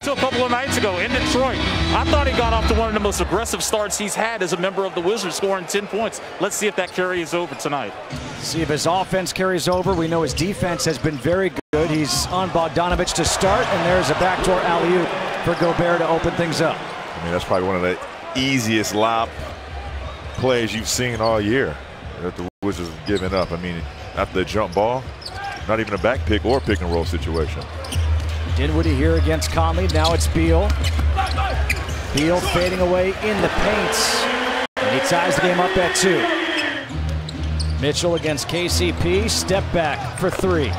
to a couple of nights ago in Detroit. I thought he got off to one of the most aggressive starts he's had as a member of the Wizards, scoring 10 points. Let's see if that carries over tonight. See if his offense carries over. We know his defense has been very good. He's on Bogdanovic to start, and there's a backdoor alley-oop for Gobert to open things up. I mean, that's probably one of the easiest lob plays you've seen all year that the Wizards have given up. I mean, after the jump ball, not even a back pick or pick and roll situation. Dinwiddie here against Conley. Now it's Beal. Beal fading away in the paints. And he ties the game up at 2. Mitchell against KCP. Step back for 3.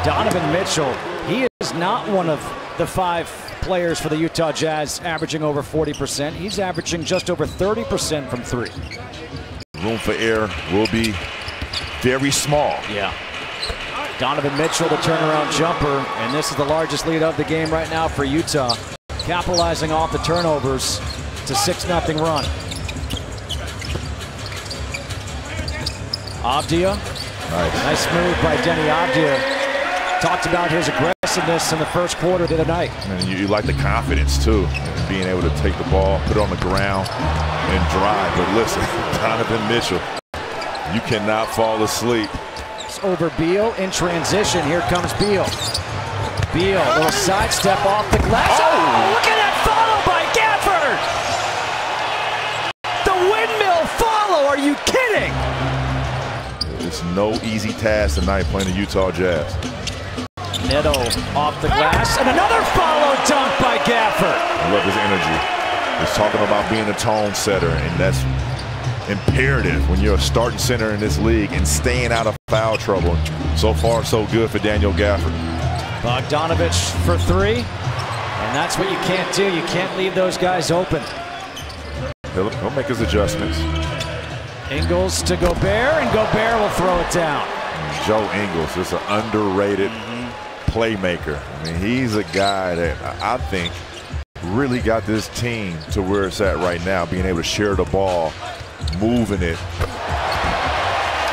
Donovan Mitchell. He is not one of the 5 players for the Utah Jazz averaging over 40%. He's averaging just over 30% from 3. Room for error will be very small. Yeah. Donovan Mitchell, the turnaround jumper, and this is the largest lead of the game right now for Utah. Capitalizing off the turnovers. It's a 6-0 run. Avdia. Nice move by Denny Avdia. Talked about his aggressiveness in the first quarter the other night. And you like the confidence, too, being able to take the ball, put it on the ground, and drive. But listen, Donovan Mitchell, you cannot fall asleep. Over Beal in transition. Here comes Beal. Beal, a little sidestep off the glass. Oh, look at that follow by Gafford! The windmill follow, are you kidding? It's no easy task tonight playing the Utah Jazz. Neto off the glass, and another follow dunk by Gafford. I love his energy. He's talking about being a tone setter, and that's imperative when you're a starting center in this league and staying out of foul trouble. So far, so good for Daniel Gafford. Bogdanovic for 3, and that's what you can't do. You can't leave those guys open. He'll make his adjustments. Ingles to Gobert, and Gobert will throw it down. Joe Ingles is an underrated playmaker. I mean, he's a guy that I think really got this team to where it's at right now, being able to share the ball, moving it.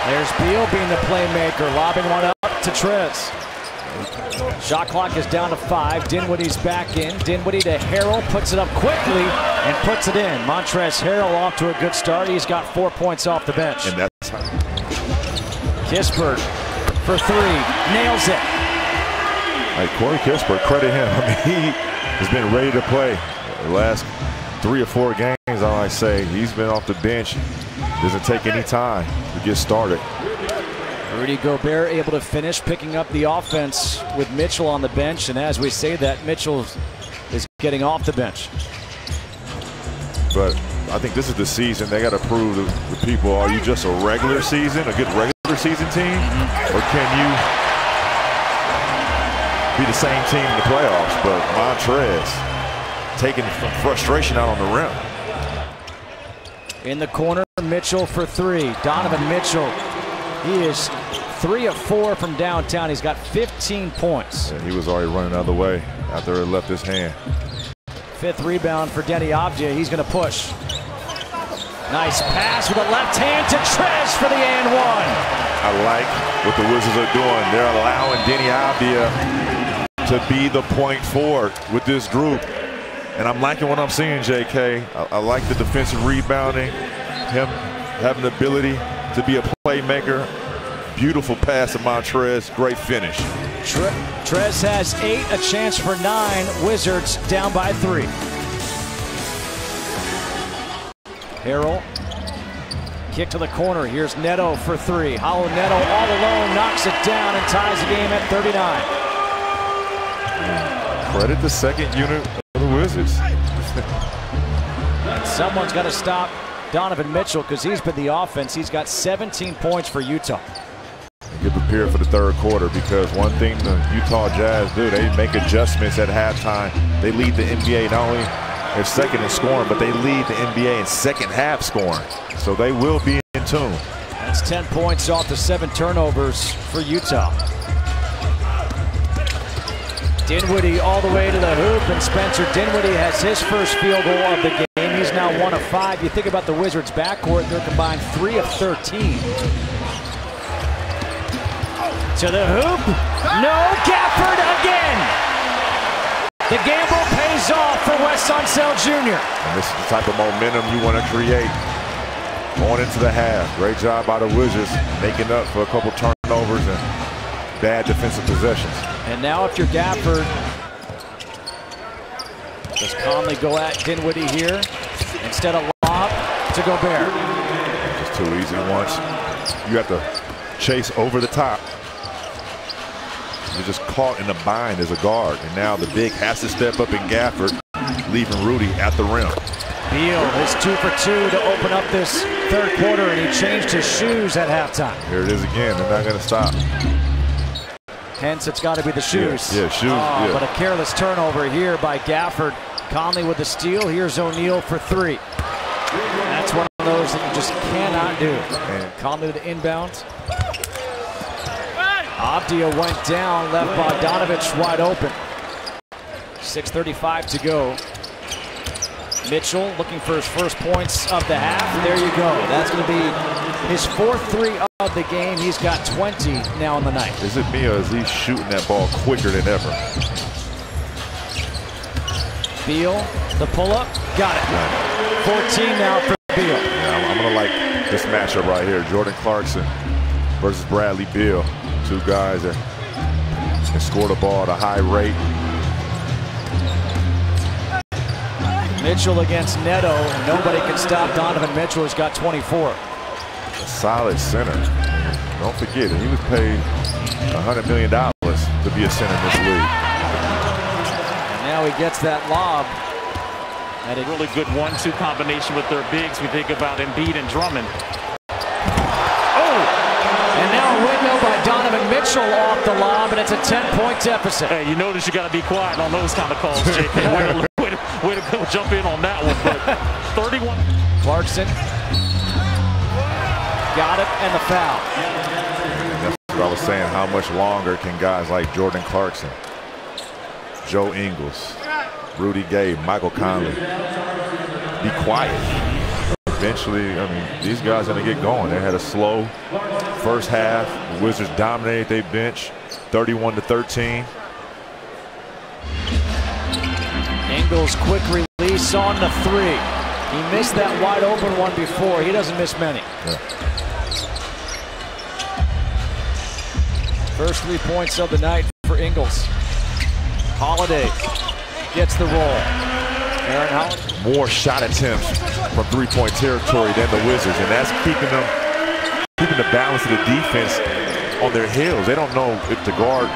There's Beal being the playmaker, lobbing one up to Trez. Shot clock is down to 5. Dinwiddie's back in. Dinwiddie to Harrell, puts it up quickly and puts it in. Montrezl Harrell off to a good start. He's got 4 points off the bench. And that's Kispert for 3, nails it. Hey, Corey Kispert, credit him. I mean, he has been ready to play the last 3 or 4 games. I might say he's been off the bench. Doesn't take any time to get started. Rudy Gobert able to finish, picking up the offense with Mitchell on the bench. And as we say that, Mitchell is getting off the bench. But I think this is the season they got to prove to the people, are you just a regular season, a good regular season team? Or can you be the same team in the playoffs? But Montrez taking frustration out on the rim. In the corner, Mitchell for 3. Donovan Mitchell, he is 3 of 4 from downtown. He's got 15 points. Yeah, he was already running the other way after it left his hand. 5th rebound for Denny Avdia. He's going to push. Nice pass with a left hand to Trez for the and 1. I like what the Wizards are doing. They're allowing Denny Avdia to be the point forward with this group. And I'm liking what I'm seeing, JK. I like the defensive rebounding, him having the ability to be a playmaker. Beautiful pass to Montrez, great finish. Trez has 8, a chance for 9. Wizards down by 3. Harrell, kick to the corner. Here's Neto for 3. Hollow Neto all alone, knocks it down and ties the game at 39. Credit the second unit of the Wizards. And someone's got to stop Donovan Mitchell because he's been the offense. He's got 17 points for Utah. Get prepared for the third quarter, because one thing the Utah Jazz do, they make adjustments at halftime. They lead the NBA not only in second in scoring, but they lead the NBA in second half scoring. So they will be in tune. That's 10 points off the 7 turnovers for Utah. Dinwiddie all the way to the hoop, and Spencer Dinwiddie has his first field goal of the game. He's now 1 of 5. You think about the Wizards' backcourt, they're combined 3 of 13. To the hoop. No, Gafford again. The gamble pays off for Wes Unseld Jr. And this is the type of momentum you want to create going into the half. Great job by the Wizards, making up for a couple turnovers and bad defensive possessions. And now if you're Gafford, does Conley go at Dinwiddie here instead of lob to Gobert? Just too easy once. You have to chase over the top. You're just caught in a bind as a guard. And now the big has to step up in Gafford, leaving Rudy at the rim. Beal is 2 for 2 to open up this third quarter, and he changed his shoes at halftime. Here it is again. They're not going to stop. Hence, it's got to be the shoes. Yeah, shoes. Yeah. But a careless turnover here by Gafford. Conley with the steal. Here's O'Neal for 3. That's one of those that you just cannot do. And Conley to the inbound. Avdia went down, left Bogdanovich wide open. 6:35 to go. Mitchell looking for his first points of the half. There you go. That's going to be his 4th 3 of the game. He's got 20 now in the night. Is it me or is he shooting that ball quicker than ever? Beal, the pull-up, got it. 14 now for Beal. Yeah, I'm going to like this matchup right here. Jordan Clarkson versus Bradley Beal. 2 guys that can score the ball at a high rate. Mitchell against Neto. Nobody can stop Donovan Mitchell. He's got 24. A solid center. Don't forget it. He was paid $100 million to be a center in this league. And now he gets that lob. Had a really good 1-2 combination with their bigs. We think about Embiid and Drummond. And now a window by Donovan Mitchell off the lob, and it's a 10-point deficit. Hey, you notice you got to be quiet on those kind of calls, JK. way to go jump in on that one. But 31. Clarkson got it, and the foul. That's what I was saying. How much longer can guys like Jordan Clarkson, Joe Ingles, Rudy Gay, Michael Conley be quiet? Eventually, I mean, these guys are going to get going. They had a slow first half. The Wizards dominated their bench, 31-13. Ingles quick release on the 3. He missed that wide open one before. He doesn't miss many. Yeah. First 3 points of the night for Ingles. Holiday gets the roll. Aaron Holiday. More shot attempts from 3-point territory than the Wizards, and that's keeping the balance of the defense on their heels. They don't know if to guard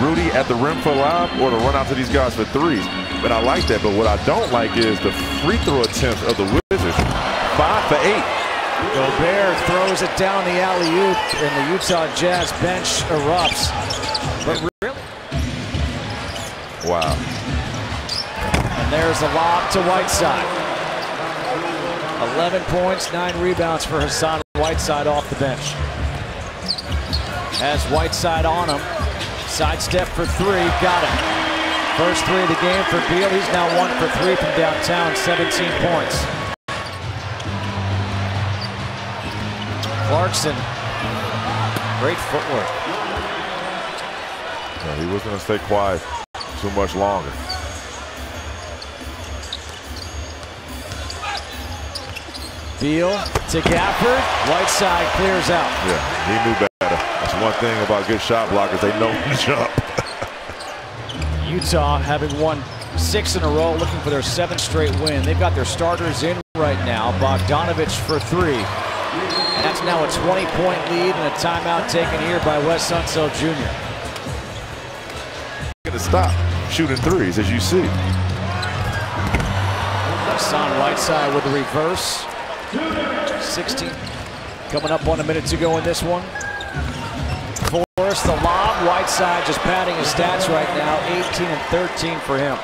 Rudy at the rim for a lob or to run out to these guys for 3s. But I like that. But what I don't like is the free throw attempts of the Wizards. 5 for 8. Gobert throws it down the alley-oop, and the Utah Jazz bench erupts. But really? Wow. And there's the lob to Whiteside. 11 points, 9 rebounds for Hassan Whiteside off the bench. Has Whiteside on him. Sidestep for 3, got it. First 3 of the game for Beal. He's now 1 for 3 from downtown, 17 points. Clarkson, great footwork. No, he wasn't going to stay quiet too much longer. Beal to Gafford. Whiteside clears out. Yeah, he knew better. That's one thing about good shot blockers. They know when to jump. Utah having won 6 in a row, looking for their 7th straight win. They've got their starters in right now. Bogdanovich for 3. And that's now a 20-point lead and a timeout taken here by Wes Unseld Jr. Going to stop shooting 3s, as you see. Hassan Whiteside with the reverse. 16. Coming up on a minute to go in this one. Force the lob. Whiteside just padding his stats right now. 18 and 13 for him.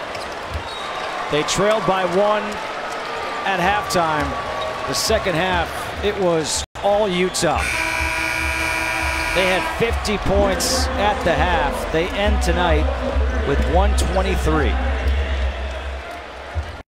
They trailed by 1 at halftime. The second half, it was all Utah. They had 50 points at the half. They end tonight with 123.